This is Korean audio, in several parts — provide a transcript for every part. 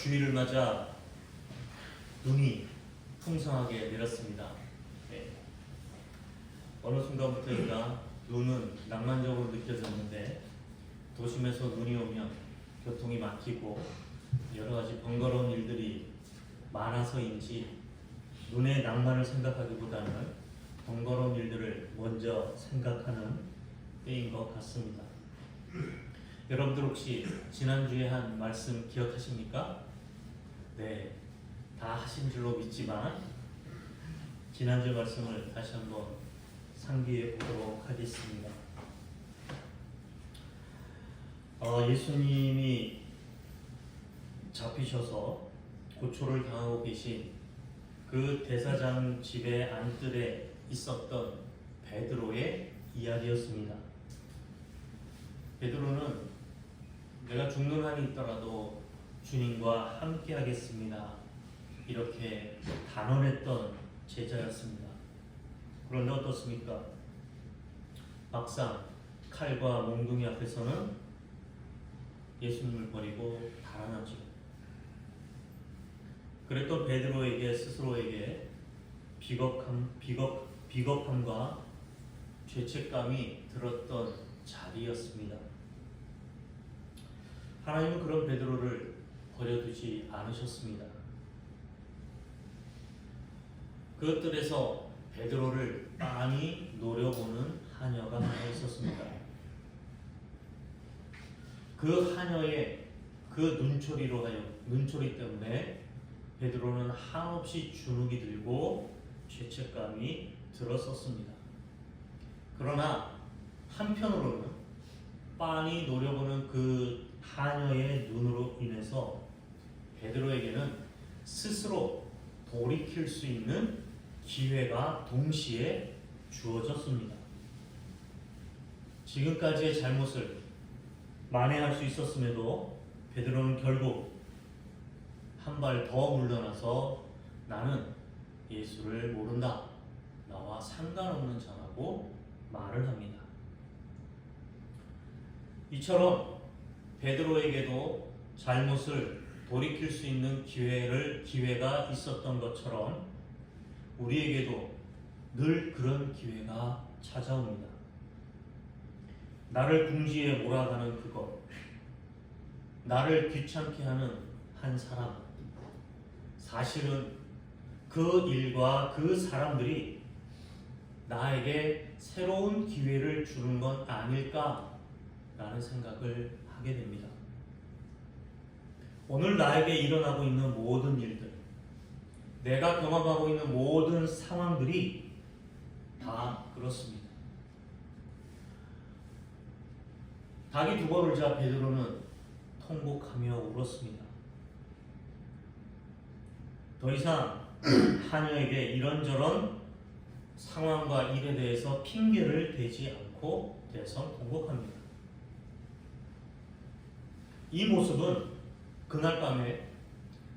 주일을 맞아 눈이 풍성하게 내렸습니다. 네. 어느 순간부터인가 눈은 낭만적으로 느껴졌는데 도심에서 눈이 오면 교통이 막히고 여러 가지 번거로운 일들이 많아서인지 눈의 낭만을 생각하기보다는 번거로운 일들을 먼저 생각하는 때인 것 같습니다. 여러분들 혹시 지난주에 한 말씀 기억하십니까? 네, 다 하신 줄로 믿지만 지난주 말씀을 다시 한번 상기해 보도록 하겠습니다. 예수님이 잡히셔서 고초를 당하고 계신 그 대사장 집의 안뜰에 있었던 베드로의 이야기였습니다. 베드로는 내가 죽는 한이 있더라도 주님과 함께 하겠습니다, 이렇게 단언했던 제자였습니다. 그런데 어떻습니까? 막상 칼과 몽둥이 앞에서는 예수님을 버리고 달아나죠. 그랬던 베드로에게 스스로에게 비겁함과 죄책감이 들었던 자리였습니다. 하나님은 그런 베드로를 버려두지 않으셨습니다. 그것들에서 베드로를 빤히 노려보는 하녀가 하나 있었습니다. 그 하녀의 그 눈초리 때문에 베드로는 한없이 주눅이 들고 죄책감이 들었었습니다. 그러나 한편으로는 빤히 노려보는 그 하녀의 눈으로 인해서 베드로에게는 스스로 돌이킬 수 있는 기회가 동시에 주어졌습니다. 지금까지의 잘못을 만회할 수 있었음에도 베드로는 결국 한 발 더 물러나서 나는 예수를 모른다, 나와 상관없는 자라고 말을 합니다. 이처럼 베드로에게도 잘못을 돌이킬 수 있는 기회가 있었던 것처럼 우리에게도 늘 그런 기회가 찾아옵니다. 나를 궁지에 몰아가는 그것, 나를 귀찮게 하는 한 사람, 사실은 그 일과 그 사람들이 나에게 새로운 기회를 주는 건 아닐까라는 생각을 하게 됩니다. 오늘 나에게 일어나고 있는 모든 일들, 내가 경험하고 있는 모든 상황들이 다 그렇습니다. 닭이 두 번 울자 베드로는 통곡하며 울었습니다. 더 이상 하녀에게 이런저런 상황과 일에 대해서 핑계를 대지 않고 대성통곡합니다. 이 모습은 그날 밤에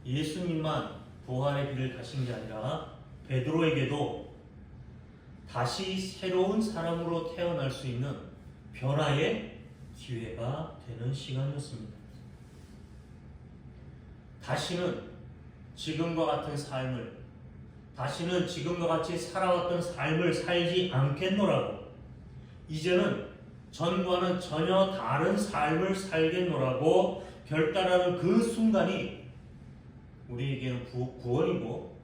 예수님만 부활의 길을 가신 게 아니라 베드로에게도 다시 새로운 사람으로 태어날 수 있는 변화의 기회가 되는 시간이었습니다. 다시는 지금과 같은 삶을, 다시는 지금과 같이 살아왔던 삶을 살지 않겠노라고, 이제는 전과는 전혀 다른 삶을 살겠노라고 결단하는 그 순간이 우리에게는 구원이고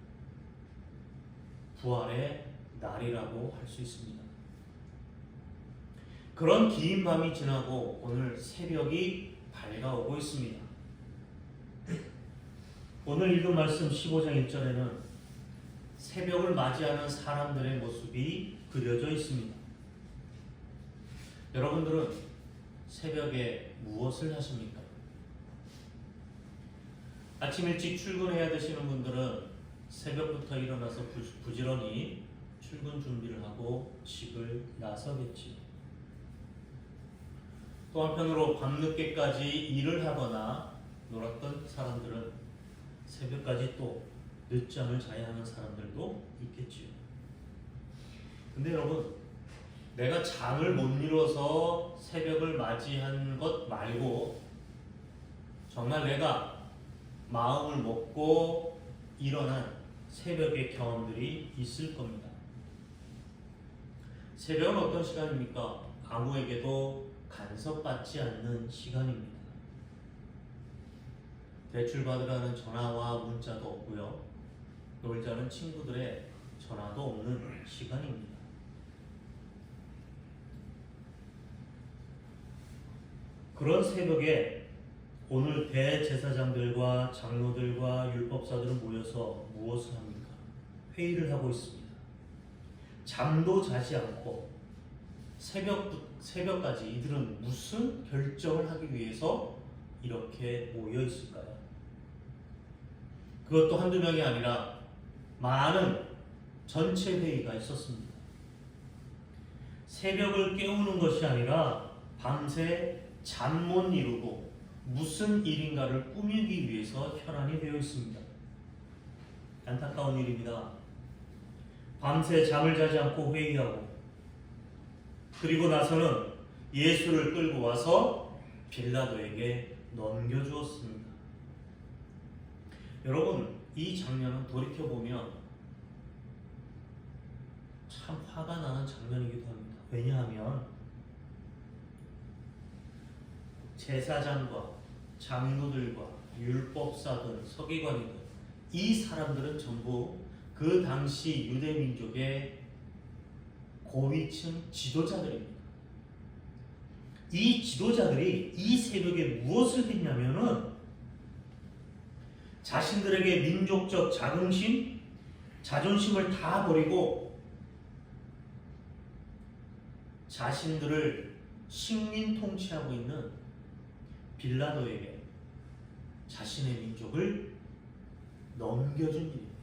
부활의 날이라고 할 수 있습니다. 그런 긴 밤이 지나고 오늘 새벽이 밝아오고 있습니다. 오늘 읽은 말씀 15장 1절에는 새벽을 맞이하는 사람들의 모습이 그려져 있습니다. 여러분들은 새벽에 무엇을 하십니까? 아침 일찍 출근해야 되시는 분들은 새벽부터 일어나서 부지런히 출근 준비를 하고 집을 나서겠지요. 또 한편으로 밤늦게까지 일을 하거나 놀았던 사람들은 새벽까지 또 늦잠을 자야 하는 사람들도 있겠지요. 근데 여러분, 내가 잠을 못 이뤄서 새벽을 맞이한 것 말고 정말 내가 마음을 먹고 일어난 새벽의 경험들이 있을 겁니다. 새벽은 어떤 시간입니까? 아무에게도 간섭받지 않는 시간입니다. 대출받으라는 전화와 문자도 없고요. 놀자는 친구들의 전화도 없는 시간입니다. 그런 새벽에 오늘 대제사장들과 장로들과 율법사들은 모여서 무엇을 합니까? 회의를 하고 있습니다. 잠도 자지 않고 새벽까지 이들은 무슨 결정을 하기 위해서 이렇게 모여 있을까요? 그것도 한두 명이 아니라 많은 전체 회의가 있었습니다. 새벽을 깨우는 것이 아니라 밤새 잠 못 이루고 무슨 일인가를 꾸미기 위해서 혈안이 되어 있습니다. 안타까운 일입니다. 밤새 잠을 자지 않고 회의하고 그리고 나서는 예수를 끌고 와서 빌라도에게 넘겨주었습니다. 여러분, 이 장면은 돌이켜보면 참 화가 나는 장면이기도 합니다. 왜냐하면 제사장과 장로들과 율법사들, 서기관이들, 이 사람들은 전부 그 당시 유대 민족의 고위층 지도자들입니다. 이 지도자들이 이 새벽에 무엇을 했냐면은 자신들에게 민족적 자긍심, 자존심을 다 버리고 자신들을 식민 통치하고 있는 빌라도에게 자신의 민족을 넘겨준 일입니다.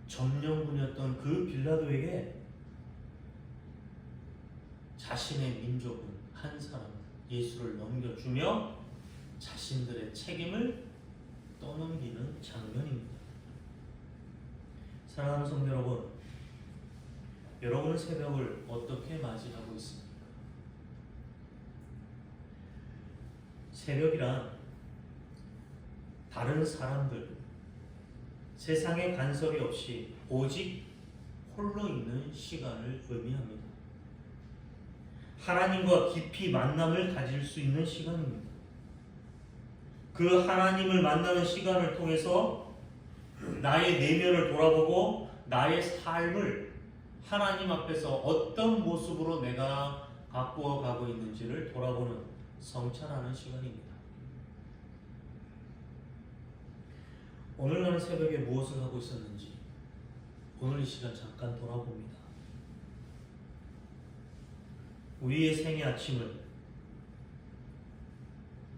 점령군이었던 그 빌라도에게 자신의 민족은 한 사람 예수를 넘겨주며 자신들의 책임을 떠넘기는 장면입니다. 사랑하는 성도 여러분, 여러분은 새벽을 어떻게 맞이하고 있습니까? 새벽이란 다른 사람들, 세상의 간섭이 없이 오직 홀로 있는 시간을 의미합니다. 하나님과 깊이 만남을 가질 수 있는 시간입니다. 그 하나님을 만나는 시간을 통해서 나의 내면을 돌아보고 나의 삶을 하나님 앞에서 어떤 모습으로 내가 바꾸어 가고 있는지를 돌아보는 성찰하는 시간입니다. 오늘 나는 새벽에 무엇을 하고 있었는지 오늘 이 시간 잠깐 돌아봅니다. 우리의 생애 아침을,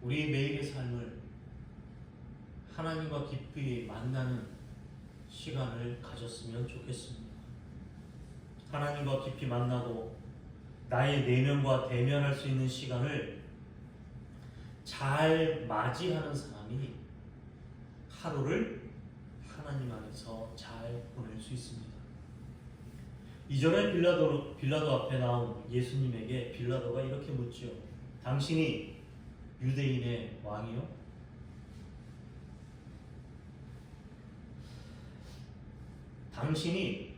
우리 매일의 삶을 하나님과 깊이 만나는 시간을 가졌으면 좋겠습니다. 하나님과 깊이 만나고 나의 내면과 대면할 수 있는 시간을 잘 맞이하는 사람이 하루를 하나님 안에서 잘 보낼 수 있습니다. 이전에 빌라도 앞에 나온 예수님에게 빌라도가 이렇게 묻지요. 당신이 유대인의 왕이요? 당신이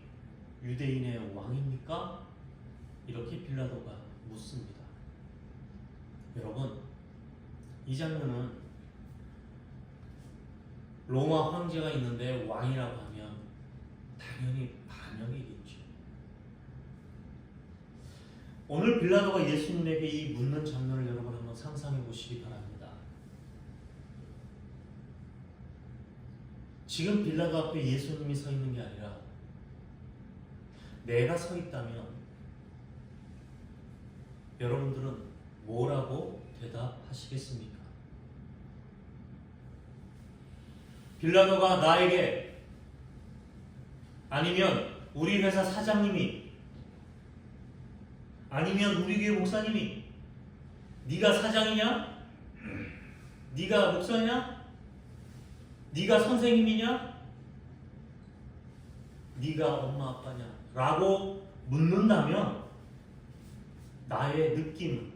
유대인의 왕입니까? 이렇게 빌라도가 묻습니다. 여러분, 이 장면은 로마 황제가 있는데 왕이라고 하면 당연히 반역이겠죠. 오늘 빌라도가 예수님에게 이 묻는 장면을 여러분 한번 상상해 보시기 바랍니다. 지금 빌라도 앞에 예수님이 서 있는 게 아니라 내가 서 있다면 여러분들은 뭐라고 대답하시겠습니까? 빌라도가 나에게, 아니면 우리 회사 사장님이, 아니면 우리 교회 목사님이 네가 사장이냐? 네가 목사냐? 네가 선생님이냐? 네가 엄마 아빠냐? 라고 묻는다면 나의 느낌은,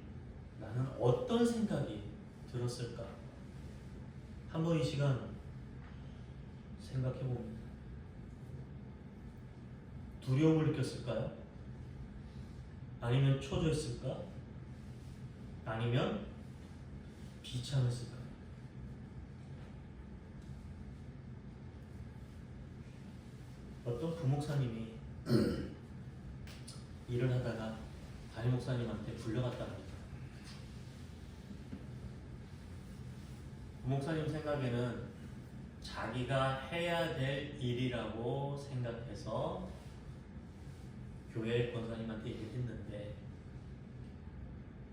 하는 어떤 생각이 들었을까? 한번 이 시간 생각해 봅니다. 두려움을 느꼈을까요? 아니면 초조했을까? 아니면 비참했을까? 어떤 부목사님이 일을 하다가 담임 목사님한테 불려갔다 합니다. 부목사님 생각에는 자기가 해야 될 일이라고 생각해서 교회 권사님한테 얘기를 했는데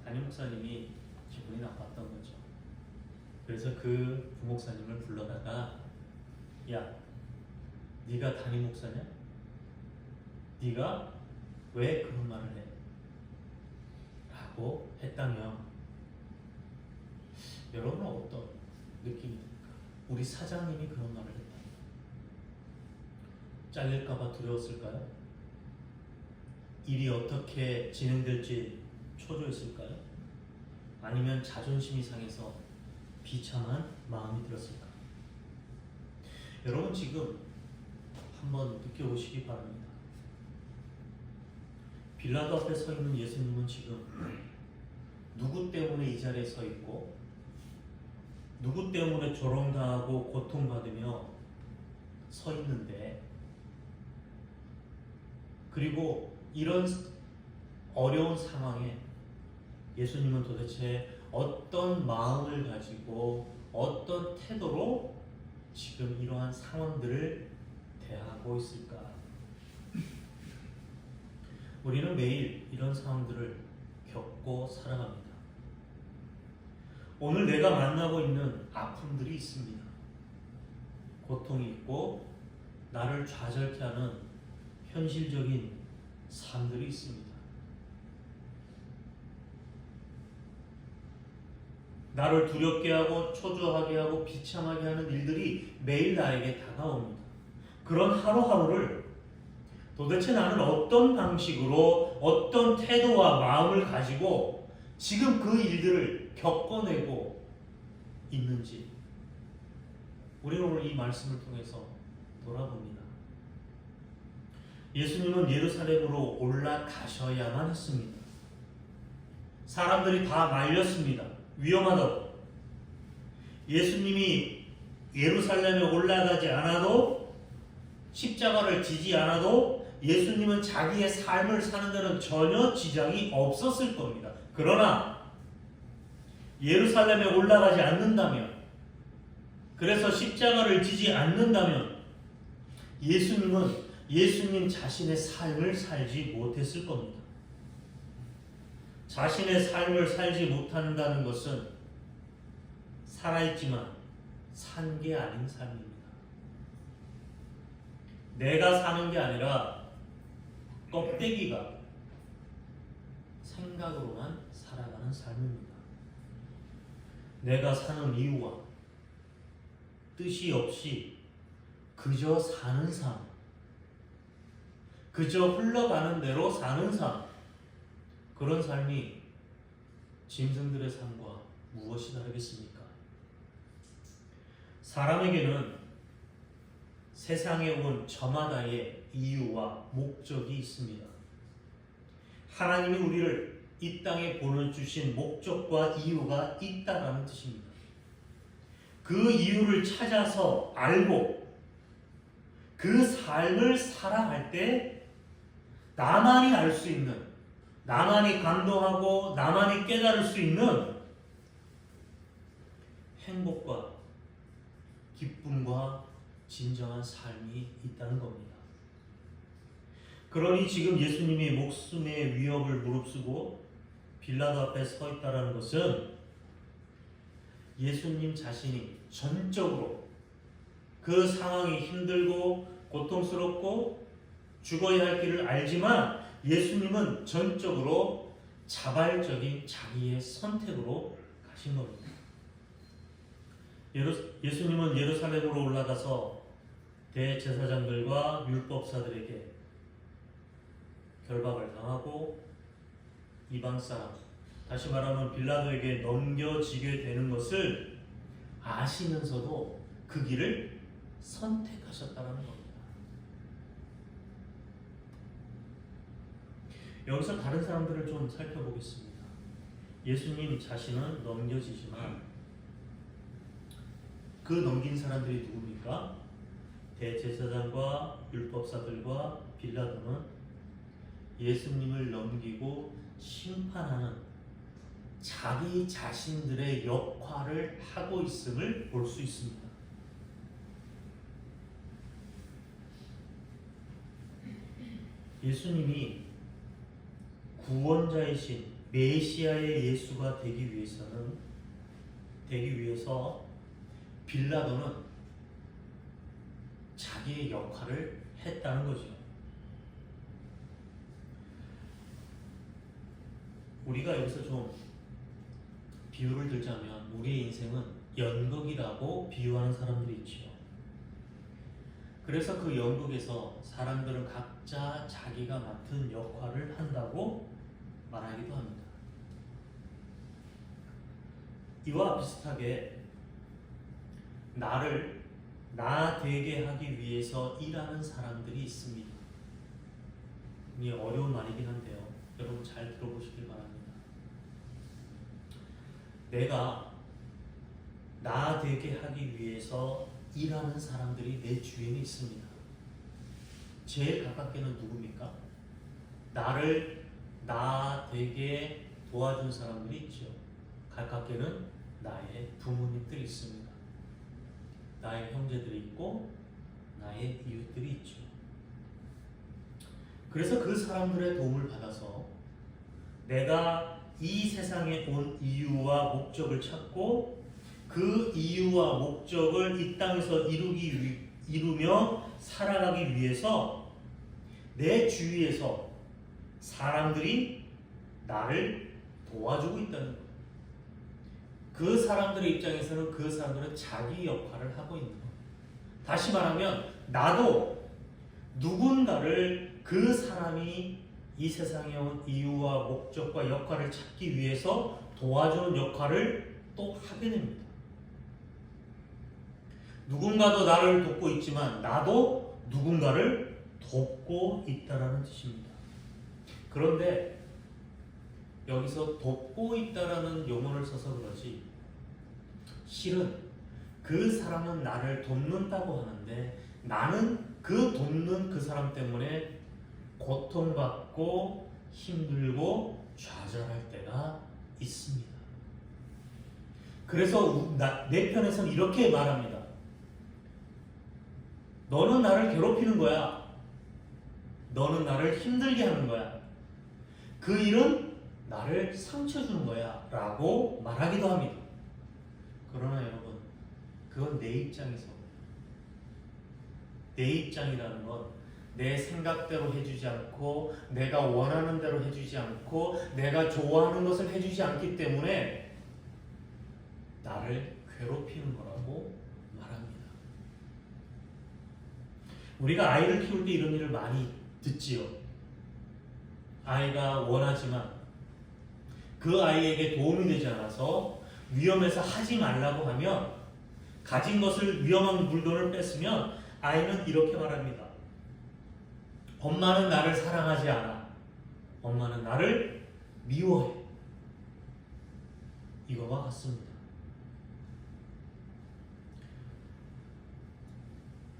담임 목사님이 기분이 나빴던 거죠. 그래서 그 부목사님을 불러다가 야, 네가 담임 목사냐? 네가 왜 그런 말을 해? 라고 했다면 여러분은 어떤 느낌이 듭니까? 우리 사장님이 그런 말을 했다면 잘릴까봐 두려웠을까요? 일이 어떻게 진행될지 초조했을까요? 아니면 자존심이 상해서 비참한 마음이 들었을까요? 여러분 지금 한번 느껴보시기 바랍니다. 빌라도 앞에 서 있는 예수님은 지금 누구 때문에 이 자리에 서 있고 누구 때문에 조롱당하고 고통받으며 서 있는데, 그리고 이런 어려운 상황에 예수님은 도대체 어떤 마음을 가지고 어떤 태도로 지금 이러한 상황들을 대하고 있을까? 우리는 매일 이런 상황들을 겪고 살아갑니다. 오늘 내가 만나고 있는 아픔들이 있습니다. 고통이 있고 나를 좌절케 하는 현실적인 삶들이 있습니다. 나를 두렵게 하고 초조하게 하고 비참하게 하는 일들이 매일 나에게 다가옵니다. 그런 하루하루를 도대체 나는 어떤 방식으로 어떤 태도와 마음을 가지고 지금 그 일들을 겪어내고 있는지 우리는 오늘 이 말씀을 통해서 돌아봅니다. 예수님은 예루살렘으로 올라가셔야만 했습니다. 사람들이 다 말렸습니다. 위험하다고. 예수님이 예루살렘에 올라가지 않아도, 십자가를 지지 않아도 예수님은 자기의 삶을 사는 데는 전혀 지장이 없었을 겁니다. 그러나 예루살렘에 올라가지 않는다면, 그래서 십자가를 지지 않는다면 예수님은 예수님 자신의 삶을 살지 못했을 겁니다. 자신의 삶을 살지 못한다는 것은 살아있지만 산 게 아닌 삶입니다. 내가 사는 게 아니라 껍데기가 생각으로만 살아가는 삶입니다. 내가 사는 이유와 뜻이 없이 그저 사는 삶, 그저 흘러가는 대로 사는 삶, 그런 삶이 짐승들의 삶과 무엇이 다르겠습니까? 사람에게는 세상에 온 저마다의 이유와 목적이 있습니다. 하나님이 우리를 이 땅에 보내주신 목적과 이유가 있다라는 뜻입니다. 그 이유를 찾아서 알고 그 삶을 살아갈 때 나만이 알 수 있는, 나만이 감동하고 나만이 깨달을 수 있는 행복과 기쁨과 진정한 삶이 있다는 겁니다. 그러니 지금 예수님이 목숨의 위협을 무릅쓰고 빌라도 앞에 서 있다는 것은 예수님 자신이 전적으로 그 상황이 힘들고 고통스럽고 죽어야 할 길을 알지만 예수님은 전적으로 자발적인 자기의 선택으로 가신 겁니다. 예수님은 예루살렘으로 올라가서 대제사장들과 율법사들에게 결박을 당하고 이방 사람, 다시 말하면 빌라도에게 넘겨지게 되는 것을 아시면서도 그 길을 선택하셨다는 겁니다. 여기서 다른 사람들을 좀 살펴보겠습니다. 예수님 자신은 넘겨지지만 그 넘긴 사람들이 누굽니까? 대제사장과 율법사들과 빌라도는 예수님을 넘기고 심판하는 자기 자신들의 역할을 하고 있음을 볼 수 있습니다. 예수님이 구원자이신 메시아의 예수가 되기 위해서 빌라도는 자기의 역할을 했다는 거죠. 우리가 여기서 좀 비유를 들자면 우리의 인생은 연극이라고 비유하는 사람들이 있지요. 그래서 그 연극에서 사람들은 각자 자기가 맡은 역할을 한다고 말하기도 합니다. 이와 비슷하게 나를 나 되게 하기 위해서 일하는 사람들이 있습니다. 이게 어려운 말이긴 한데요. 여러분 잘 들어보시길 바랍니다. 내가 나 되게 하기 위해서 일하는 사람들이 내 주위에 있습니다. 제일 가깝게는 누굽니까? 나를 나 되게 도와준 사람들이 있죠. 가깝게는 나의 부모님들이 있습니다. 나의 형제들이 있고 나의 이웃들이 있죠. 그래서 그 사람들의 도움을 받아서 내가 이 세상에 온 이유와 목적을 찾고 그 이유와 목적을 이 땅에서 이루며 살아가기 위해서 내 주위에서 사람들이 나를 도와주고 있다는 거예요. 그 사람들의 입장에서는 그 사람들은 자기 역할을 하고 있는 거예요. 다시 말하면 나도 누군가를 그 사람이 이 세상에 온 이유와 목적과 역할을 찾기 위해서 도와주는 역할을 또 하게 됩니다. 누군가도 나를 돕고 있지만 나도 누군가를 돕고 있다라는 뜻입니다. 그런데 여기서 돕고 있다라는 용어를 써서 그러지 실은 그 사람은 나를 돕는다고 하는데 나는 그 돕는 그 사람 때문에 고통받고 힘들고 좌절할 때가 있습니다. 그래서 내 편에서는 이렇게 말합니다. 너는 나를 괴롭히는 거야. 너는 나를 힘들게 하는 거야. 그 일은 나를 상처 주는 거야 라고 말하기도 합니다. 그러나 여러분, 그건 내 입장에서, 내 입장이라는 건 내 생각대로 해주지 않고 내가 원하는 대로 해주지 않고 내가 좋아하는 것을 해주지 않기 때문에 나를 괴롭히는 거라고 말합니다. 우리가 아이를 키울 때 이런 일을 많이 듣지요. 아이가 원하지만 그 아이에게 도움이 되지 않아서 위험해서 하지 말라고 하면, 가진 것을, 위험한 물건을 뺐으면 아이는 이렇게 말합니다. 엄마는 나를 사랑하지 않아. 엄마는 나를 미워해. 이거와 같습니다.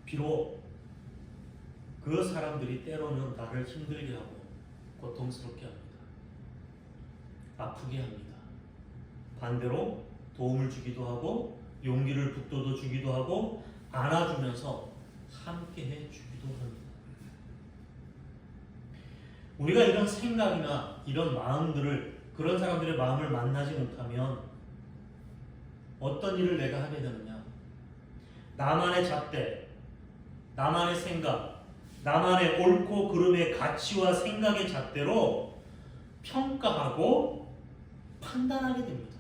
비록 그 사람들이 때로는 나를 힘들게 하고 고통스럽게 합니다. 아프게 합니다. 반대로 도움을 주기도 하고 용기를 북돋워 주기도 하고 안아주면서 함께해 주기도 합니다. 우리가 이런 생각이나 이런 마음들을, 그런 사람들의 마음을 만나지 못하면 어떤 일을 내가 하게 되느냐? 나만의 잣대, 나만의 생각, 나만의 옳고 그름의 가치와 생각의 잣대로 평가하고 판단하게 됩니다.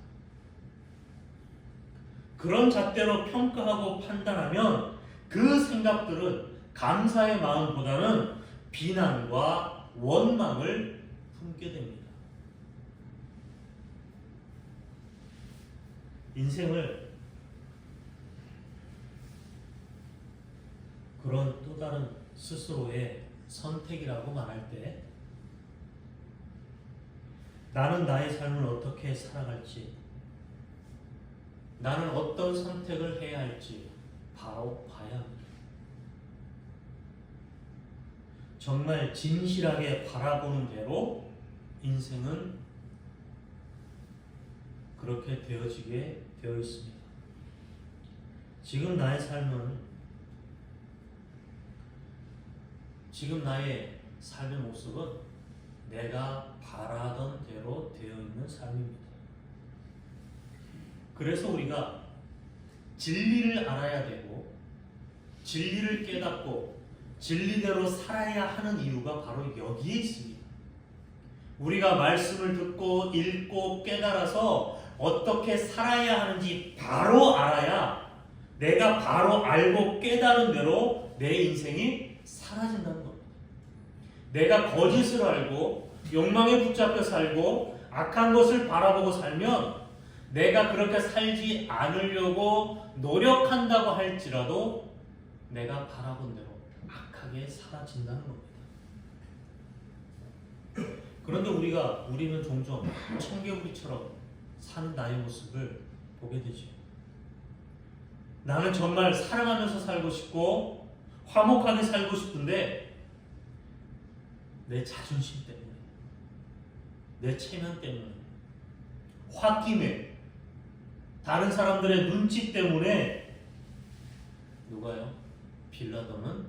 그런 잣대로 평가하고 판단하면 그 생각들은 감사의 마음보다는 비난과 원망을 품게 됩니다. 인생을 그런 또 다른 스스로의 선택이라고 말할 때 나는 나의 삶을 어떻게 살아갈지, 나는 어떤 선택을 해야 할지 바로 봐야 합니다. 정말 진실하게 바라보는 대로 인생은 그렇게 되어지게 되어 있습니다. 지금 나의 삶은, 지금 나의 삶의 모습은 내가 바라던 대로 되어 있는 삶입니다. 그래서 우리가 진리를 알아야 되고 진리를 깨닫고 진리대로 살아야 하는 이유가 바로 여기에 있습니다. 우리가 말씀을 듣고 읽고 깨달아서 어떻게 살아야 하는지 바로 알아야 내가 바로 알고 깨달은 대로 내 인생이 사라진다는 겁니다. 내가 거짓을 알고 욕망에 붙잡혀 살고 악한 것을 바라보고 살면 내가 그렇게 살지 않으려고 노력한다고 할지라도 내가 바라본 대로 악하게 사라진다는 겁니다. 그런데 우리는 종종 청개구리처럼 사는 나의 모습을 보게 되죠. 나는 정말 사랑하면서 살고 싶고 화목하게 살고 싶은데 내 자존심 때문에, 내 체면 때문에, 홧김에, 다른 사람들의 눈치 때문에 누가요? 빌라도는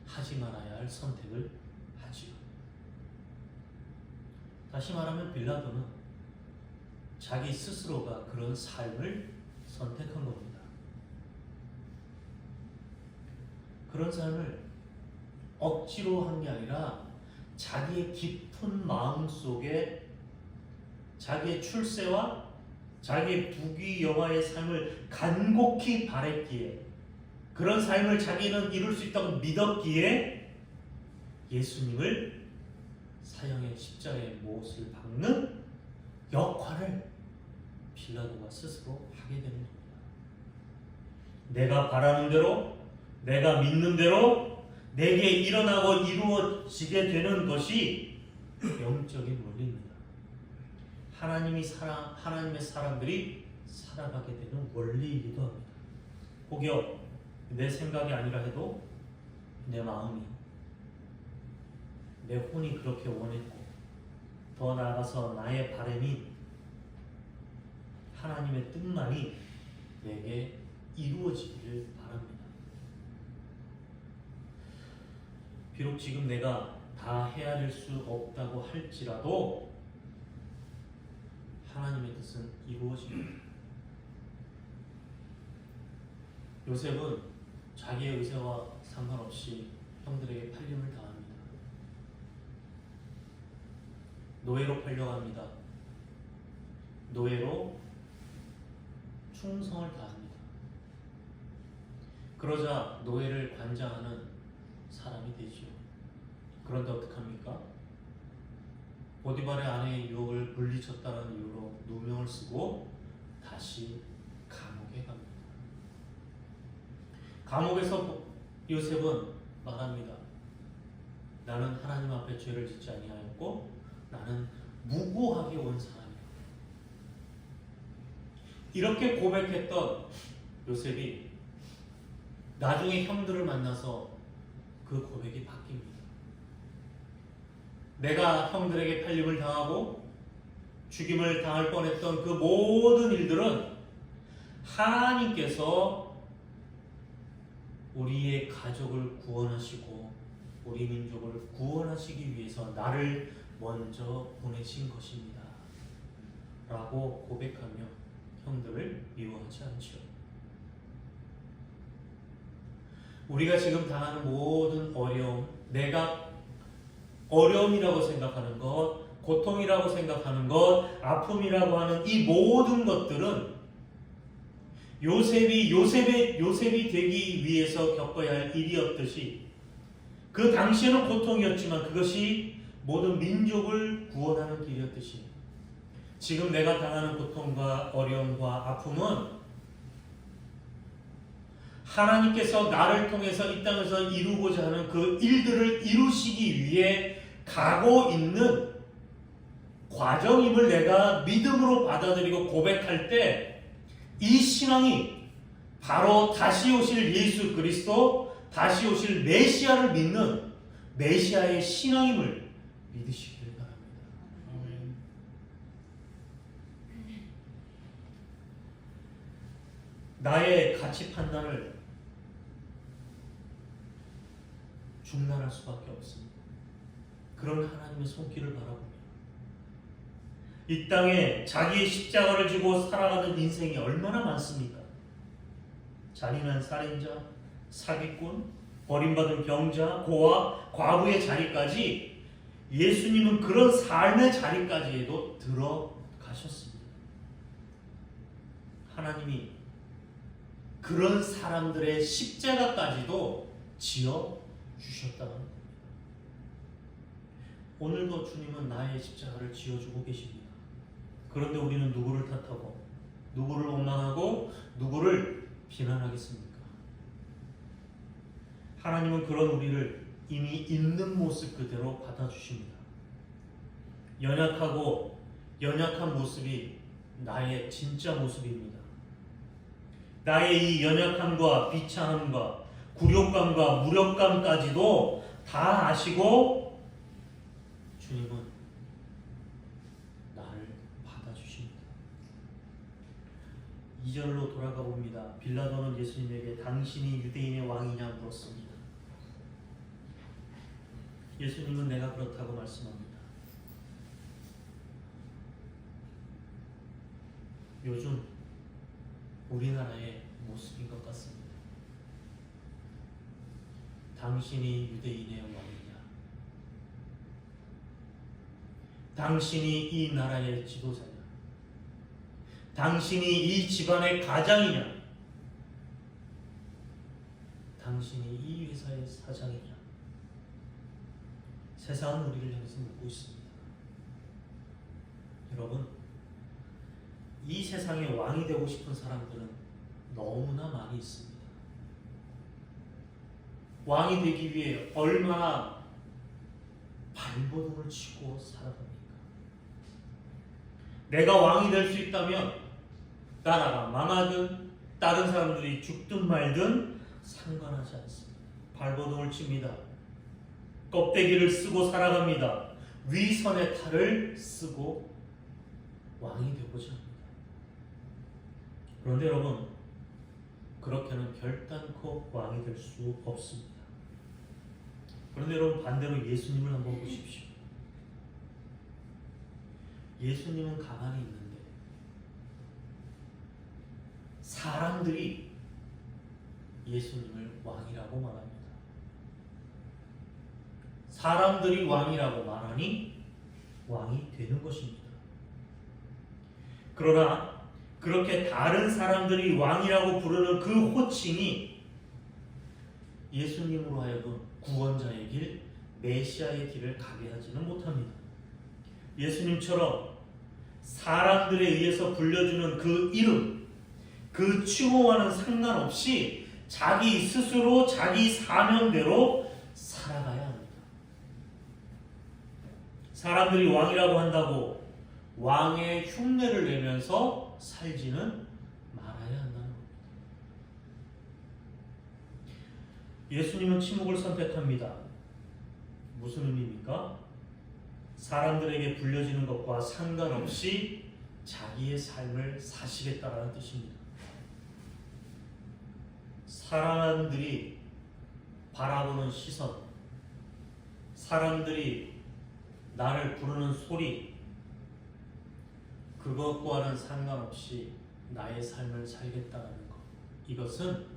하지 말아야 할 선택을 하지요. 다시 말하면 빌라도는 자기 스스로가 그런 삶을 선택한 겁니다. 그런 삶을 억지로 한 게 아니라 자기의 깊은 마음 속에 자기의 출세와 자기의 부귀영화의 삶을 간곡히 바랬기에, 그런 삶을 자기는 이룰 수 있다고 믿었기에 예수님을 사형의 십자가의 못을 박는 역할을 빌라도가 스스로 하게 되는 겁니다. 내가 바라는 대로, 내가 믿는 대로 내게 일어나고 이루어지게 되는 것이 영적인 원리입니다. 하나님의 사람들이 살아가게 되는 원리이기도 합니다. 혹여 내 생각이 아니라 해도 내 마음이, 내 혼이 그렇게 원했고, 더 나아가서 나의 바람이 하나님의 뜻만이 내게 이루어지기를 바랍니다. 비록 지금 내가 다 헤아릴 수 없다고 할지라도 하나님의 뜻은 이루어집니다. 요셉은 자기의 의사와 상관없이 형들에게 팔림을 당합니다. 노예로 팔려갑니다. 노예로 충성을 다합니다. 그러자 노예를 관장하는 사람이 되지요. 그런데 어떡합니까? 보디발의 아내의 유혹을 물리쳤다는 이유로 누명을 쓰고 다시 감옥에 갑니다. 감옥에서 요셉은 말합니다. 나는 하나님 앞에 죄를 짓지 아니하였고 나는 무고하게 온 사람이야. 이렇게 고백했던 요셉이 나중에 형들을 만나서 그 고백이 바뀝니다. 내가 형들에게 팔림을 당하고 죽임을 당할 뻔했던 그 모든 일들은 하나님께서 우리의 가족을 구원하시고 우리 민족을 구원하시기 위해서 나를 먼저 보내신 것입니다. 라고 고백하며 형들을 미워하지 않죠. 우리가 지금 당하는 모든 어려움, 내가 어려움이라고 생각하는 것, 고통이라고 생각하는 것, 아픔이라고 하는 이 모든 것들은 요셉이 되기 위해서 겪어야 할 일이었듯이 그 당시에는 고통이었지만 그것이 모든 민족을 구원하는 길이었듯이 지금 내가 당하는 고통과 어려움과 아픔은 하나님께서 나를 통해서 이 땅에서 이루고자 하는 그 일들을 이루시기 위해 가고 있는 과정임을 내가 믿음으로 받아들이고 고백할 때 이 신앙이 바로 다시 오실 예수 그리스도, 다시 오실 메시아를 믿는 메시아의 신앙임을 믿으시기를 바랍니다. 나의 가치 판단을 중단할 수밖에 없습니다. 그런 하나님의 손길을 바라봅니다. 이 땅에 자기의 십자가를 지고 살아가는 인생이 얼마나 많습니까? 잔인한 살인자, 사기꾼, 버림받은 병자, 고아, 과부의 자리까지 예수님은 그런 삶의 자리까지도 들어가셨습니다. 하나님이 그런 사람들의 십자가까지도 지어 주셨다는 겁니다. 오늘도 주님은 나의 십자가를 지어주고 계십니다. 그런데 우리는 누구를 탓하고 누구를 원망하고 누구를 비난하겠습니까? 하나님은 그런 우리를 이미 있는 모습 그대로 받아주십니다. 연약한 모습이 나의 진짜 모습입니다. 나의 이 연약함과 비참함과 굴욕감과 무력감까지도 다 아시고 주님은 나를 받아주십니다. 2절로 돌아가 봅니다. 빌라도는 예수님에게 당신이 유대인의 왕이냐 물었습니다. 예수님은 내가 그렇다고 말씀합니다. 요즘 우리나라의 모습인 것 같습니다. 당신이 유대인의 왕이냐? 당신이 이 나라의 지도자냐? 당신이 이 집안의 가장이냐? 당신이 이 회사의 사장이냐? 세상은 우리를 향해서 묻고 있습니다. 여러분, 이 세상의 왕이 되고 싶은 사람들은 너무나 많이 있습니다. 왕이 되기 위해 얼마나 발버둥을 치고 살아갑니까? 내가 왕이 될 수 있다면 나라가 망하든 다른 사람들이 죽든 말든 상관하지 않습니다. 발버둥을 칩니다. 껍데기를 쓰고 살아갑니다. 위선의 탈을 쓰고 왕이 되고자 합니다. 그런데 여러분, 그렇게는 결단코 왕이 될 수 없습니다. 그런데 여러분, 반대로 예수님을 한번 보십시오. 예수님은 가만히 있는데 사람들이 예수님을 왕이라고 말합니다. 사람들이 왕이라고 말하니 왕이 되는 것입니다. 그러나 그렇게 다른 사람들이 왕이라고 부르는 그 호칭이 예수님으로 하여금 구원자의 길, 메시아의 길을 가게 하지는 못합니다. 예수님처럼 사람들에 의해서 불려주는 그 이름, 그 칭호와는 상관없이 자기 스스로 자기 사명대로 살아가야 합니다. 사람들이 왕이라고 한다고 왕의 흉내를 내면서 살지는 말아야 한다는 겁니다. 예수님은 침묵을 선택합니다. 무슨 의미입니까? 사람들에게 불려지는 것과 상관없이 자기의 삶을 사시겠다라는 뜻입니다. 사람들이 바라보는 시선, 사람들이 나를 부르는 소리, 그것과는 상관없이 나의 삶을 살겠다는 것. 이것은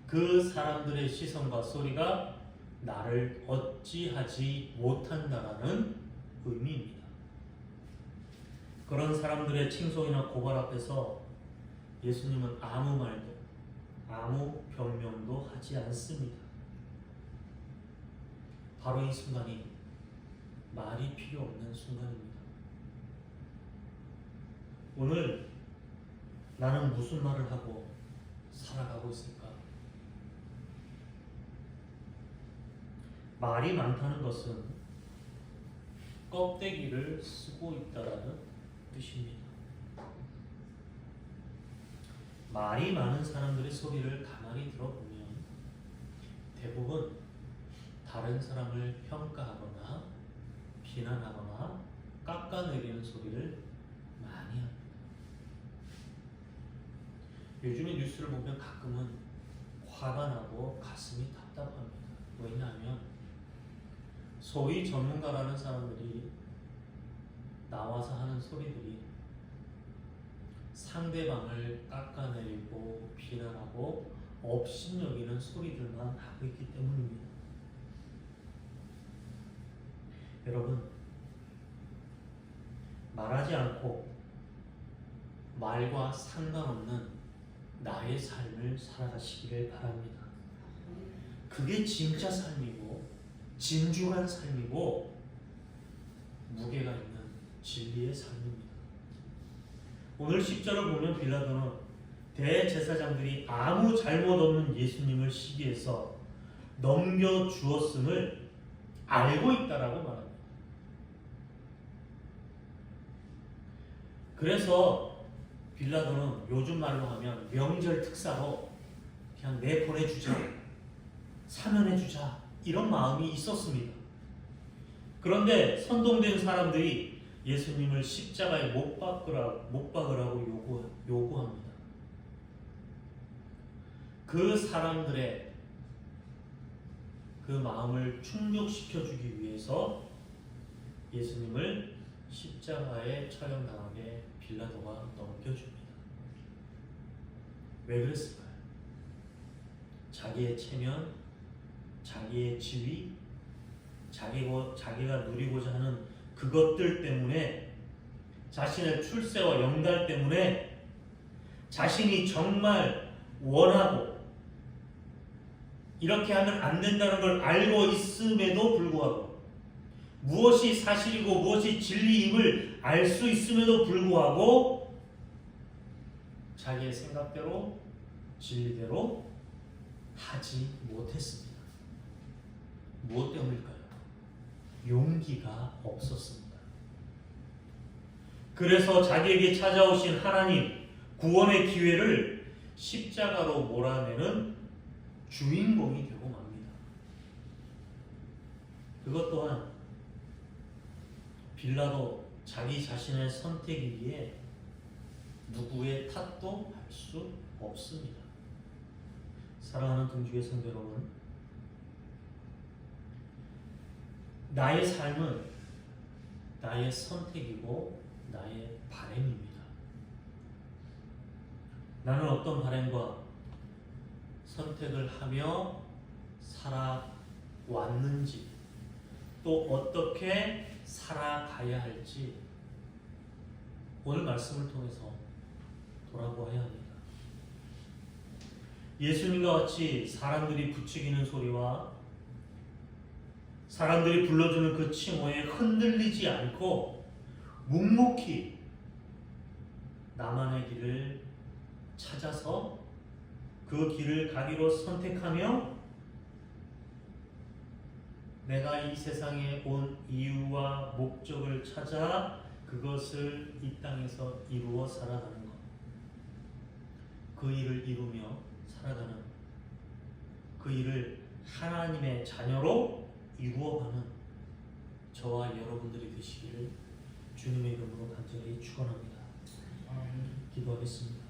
그 사람들의 시선과 소리가 나를 어찌하지 못한다라는 의미입니다. 그런 사람들의 칭송이나 고발 앞에서 예수님은 아무 말도, 아무 변명도 하지 않습니다. 바로 이 순간이 말이 필요 없는 순간입니다. 오늘 나는 무슨 말을 하고 살아가고 있을까? 말이 많다는 것은 껍데기를 쓰고 있다라는 뜻입니다. 말이 많은 사람들의 소리를 가만히 들어보면 대부분 다른 사람을 평가하거나 비난하거나 깎아내리는 소리를 많이 합니다. 요즘에 뉴스를 보면 가끔은 화가 나고 가슴이 답답합니다. 왜냐하면 소위 전문가라는 사람들이 나와서 하는 소리들이 상대방을 깎아내리고 비난하고 업신여기는 소리들만 하고 있기 때문입니다. 여러분, 말하지 않고 말과 상관없는 나의 삶을 살아가시기를 바랍니다. 그게 진짜 삶이고 진중한 삶이고 무게가 있는 진리의 삶입니다. 오늘 10절을 보면 빌라도는 대제사장들이 아무 잘못 없는 예수님을 시기해서 넘겨주었음을 알고 있다라고 말합니다. 그래서 빌라도는 요즘 말로 하면 명절 특사로 그냥 내보내주자, 사면해주자 이런 마음이 있었습니다. 그런데 선동된 사람들이 예수님을 십자가에 못 박으라고 요구합니다. 그 사람들의 그 마음을 충족시켜주기 위해서 예수님을 십자가에 처형당하게 빌라도가 넘겨줍니다. 왜 그랬을까요? 자기의 체면, 자기의 지위, 자기가 누리고자 하는 그것들 때문에, 자신의 출세와 영달 때문에 자신이 정말 원하고 이렇게 하면 안 된다는 걸 알고 있음에도 불구하고, 무엇이 사실이고 무엇이 진리임을 알 수 있음에도 불구하고 자기의 생각대로 진리대로 하지 못했습니다. 무엇 때문일까요? 용기가 없었습니다. 그래서 자기에게 찾아오신 하나님 구원의 기회를 십자가로 몰아내는 주인공이 되고 맙니다. 그것 또한 빌라도 자기 자신의 선택이기에 누구의 탓도 할 수 없습니다. 사랑하는 동주의 성도 여러분, 나의 삶은 나의 선택이고 나의 바람입니다. 나는 어떤 바람과 선택을 하며 살아왔는지, 또 어떻게 살아가야 할지 오늘 말씀을 통해서 돌아보아야 합니다. 예수님과 같이 사람들이 부추기는 소리와 사람들이 불러주는 그 칭호에 흔들리지 않고 묵묵히 나만의 길을 찾아서 그 길을 가기로 선택하며 내가 이 세상에 온 이유와 목적을 찾아 그것을 이 땅에서 이루어 살아가는 것, 그 일을 이루며 살아가는, 그 일을 하나님의 자녀로 이루어가는 저와 여러분들이 되시기를 주님의 이름으로 간절히 축원합니다. 기도하겠습니다.